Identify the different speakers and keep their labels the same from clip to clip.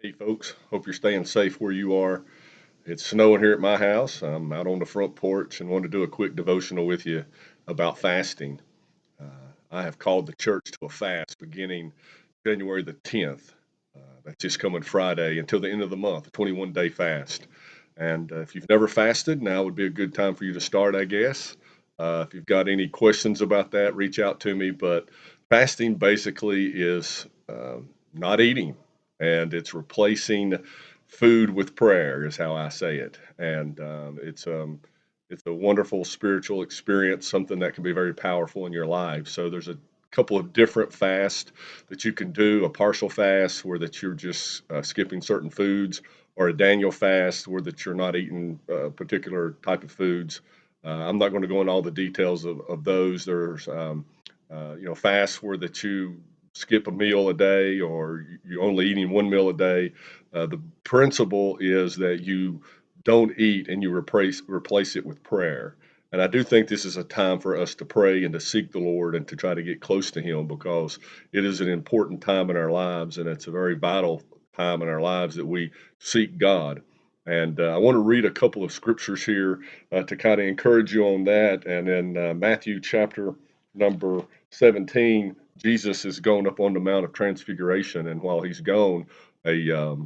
Speaker 1: Hey folks, hope you're staying safe where you are. It's snowing here at my house. I'm out on the front porch and wanted to do a quick devotional with you about fasting. Uh, I have called the church to a fast beginning January the 10th. That's just coming Friday until the end of the month, a 21-day fast. And if you've never fasted, now would be a good time for you to start, I guess. If you've got any questions about that, reach out to me. But fasting basically is not eating, and it's replacing food with prayer, is how I say it. And it's a wonderful spiritual experience, something that can be very powerful in your life. So there's a couple of different fasts that you can do: a partial fast where that you're just skipping certain foods, or a Daniel fast where that you're not eating particular type of foods. I'm not going to go into all the details of those. There's fasts where that you skip a meal a day, or you're only eating one meal a day. The principle is that you don't eat and you replace it with prayer. And I do think this is a time for us to pray and to seek the Lord and to try to get close to Him, because it is an important time in our lives, and it's a very vital time in our lives that we seek God. And I want to read a couple of scriptures here to kind of encourage you on that. And in Matthew chapter number 17, Jesus is going up on the Mount of Transfiguration, and while he's gone, a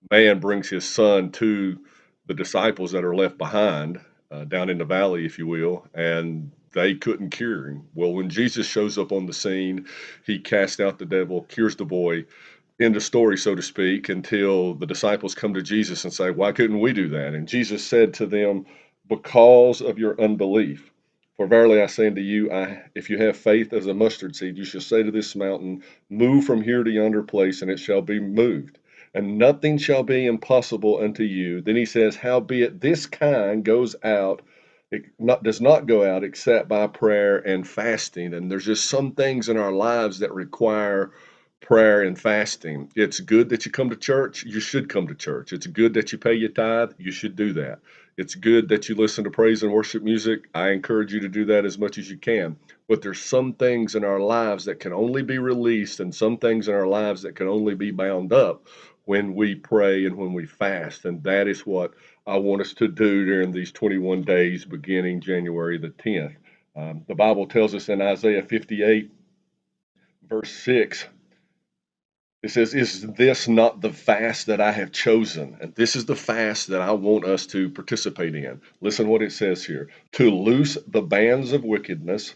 Speaker 1: man brings his son to the disciples that are left behind down in the valley, if you will, and they couldn't cure him. Well, when Jesus shows up on the scene, he casts out the devil, cures the boy. End of story, so to speak, until the disciples come to Jesus and say, "Why couldn't we do that?" And Jesus said to them, "Because of your unbelief. For verily I say unto you, if you have faith as a mustard seed, you shall say to this mountain, Move from here to yonder place, and it shall be moved. And nothing shall be impossible unto you." Then he says, "Howbeit this kind goes out, does not go out except by prayer and fasting." And there's just some things in our lives that require prayer and fasting. It's good that you come to church. You should come to church. It's good that you pay your tithe. You should do that. It's good that you listen to praise and worship music. I encourage you to do that as much as you can. But there's some things in our lives that can only be released, and some things in our lives that can only be bound up when we pray and when we fast. And that is what I want us to do during these 21 days beginning January the 10th. The Bible tells us in Isaiah 58, verse 6, it says, "Is this not the fast that I have chosen?" And this is the fast that I want us to participate in. Listen what it says here: "To loose the bands of wickedness,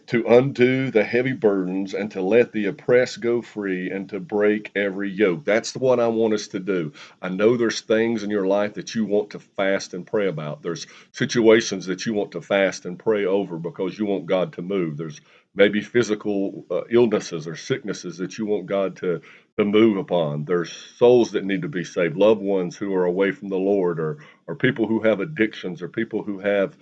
Speaker 1: to undo the heavy burdens, and to let the oppressed go free, and to break every yoke." That's what I want us to do. I know there's things in your life that you want to fast and pray about. There's situations that you want to fast and pray over because you want God to move. There's maybe physical illnesses or sicknesses that you want God to move upon. There's souls that need to be saved, loved ones who are away from the Lord, or people who have addictions, or people who have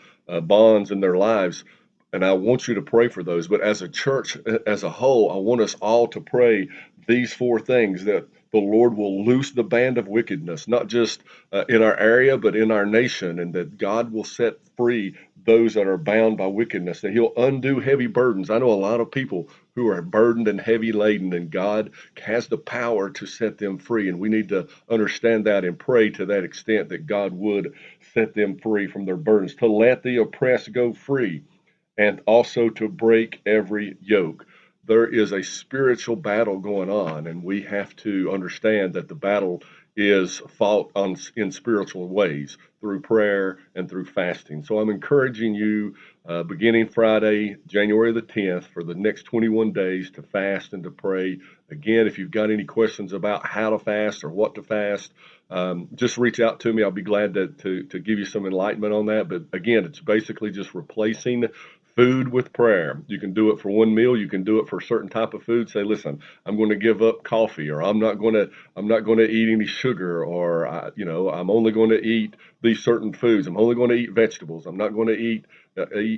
Speaker 1: bonds in their lives, and I want you to pray for those. But as a church, as a whole, I want us all to pray these four things: that the Lord will loose the band of wickedness, not just in our area, but in our nation, and that God will set free those that are bound by wickedness, that He'll undo heavy burdens. I know a lot of people who are burdened and heavy laden, and God has the power to set them free. And we need to understand that and pray to that extent that God would set them free from their burdens, to let the oppressed go free, and also to break every yoke. There is a spiritual battle going on, and we have to understand that the battle is fought in spiritual ways through prayer and through fasting. So I'm encouraging you, beginning Friday, January the 10th, for the next 21 days to fast and to pray. Again, if you've got any questions about how to fast or what to fast, just reach out to me. I'll be glad to give you some enlightenment on that. But again, it's basically just replacing food with prayer. You can do it for one meal. You can do it for a certain type of food. Say, "Listen, I'm going to give up coffee, or I'm not going to eat any sugar, or I'm only going to eat these certain foods. I'm only going to eat vegetables. I'm not going to eat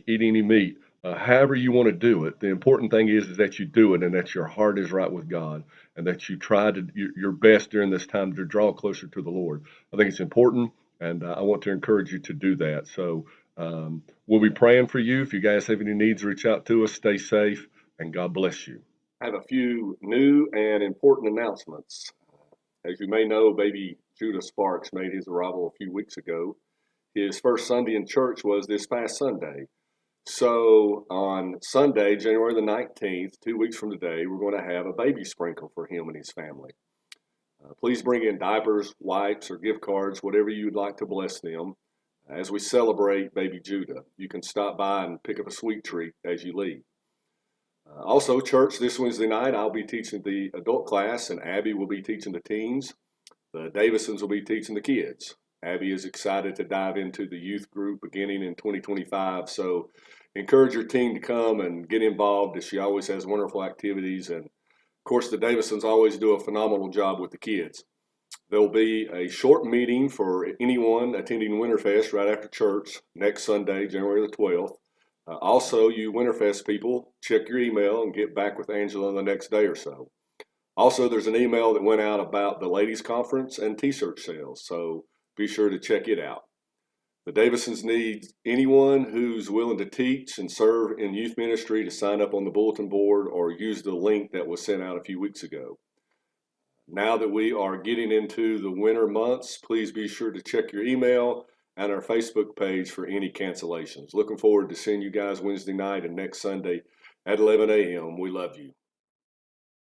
Speaker 1: any meat." However you want to do it, the important thing is that you do it, and that your heart is right with God, and that you try to your best during this time to draw closer to the Lord. I think it's important, and I want to encourage you to do that. So we'll be praying for you. If you guys have any needs, reach out to us. Stay safe, and God bless you. I have a few new and important announcements. As you may know, baby Judah Sparks made his arrival a few weeks ago. His first Sunday in church was this past Sunday. So on Sunday, January the 19th, 2 weeks from today, we're going to have a baby sprinkle for him and his family. Please bring in diapers, wipes, or gift cards, whatever you'd like to bless them as we celebrate baby Judah. You can stop by and pick up a sweet treat as you leave. Also, church this Wednesday night, I'll be teaching the adult class, and Abby will be teaching the teens. The Davisons will be teaching the kids. Abby is excited to dive into the youth group beginning in 2025, so encourage your team to come and get involved, as she always has wonderful activities. And of course, the Davisons always do a phenomenal job with the kids. There will be a short meeting for anyone attending Winterfest right after church next Sunday, January the 12th. Also, you Winterfest people, check your email and get back with Angela the next day or so. Also, there's an email that went out about the ladies' conference and t-shirt sales, so be sure to check it out. The Davisons need anyone who's willing to teach and serve in youth ministry to sign up on the bulletin board or use the link that was sent out a few weeks ago. Now that we are getting into the winter months, please be sure to check your email and our Facebook page for any cancellations. Looking forward to seeing you guys Wednesday night and next Sunday at 11 a.m. We love you.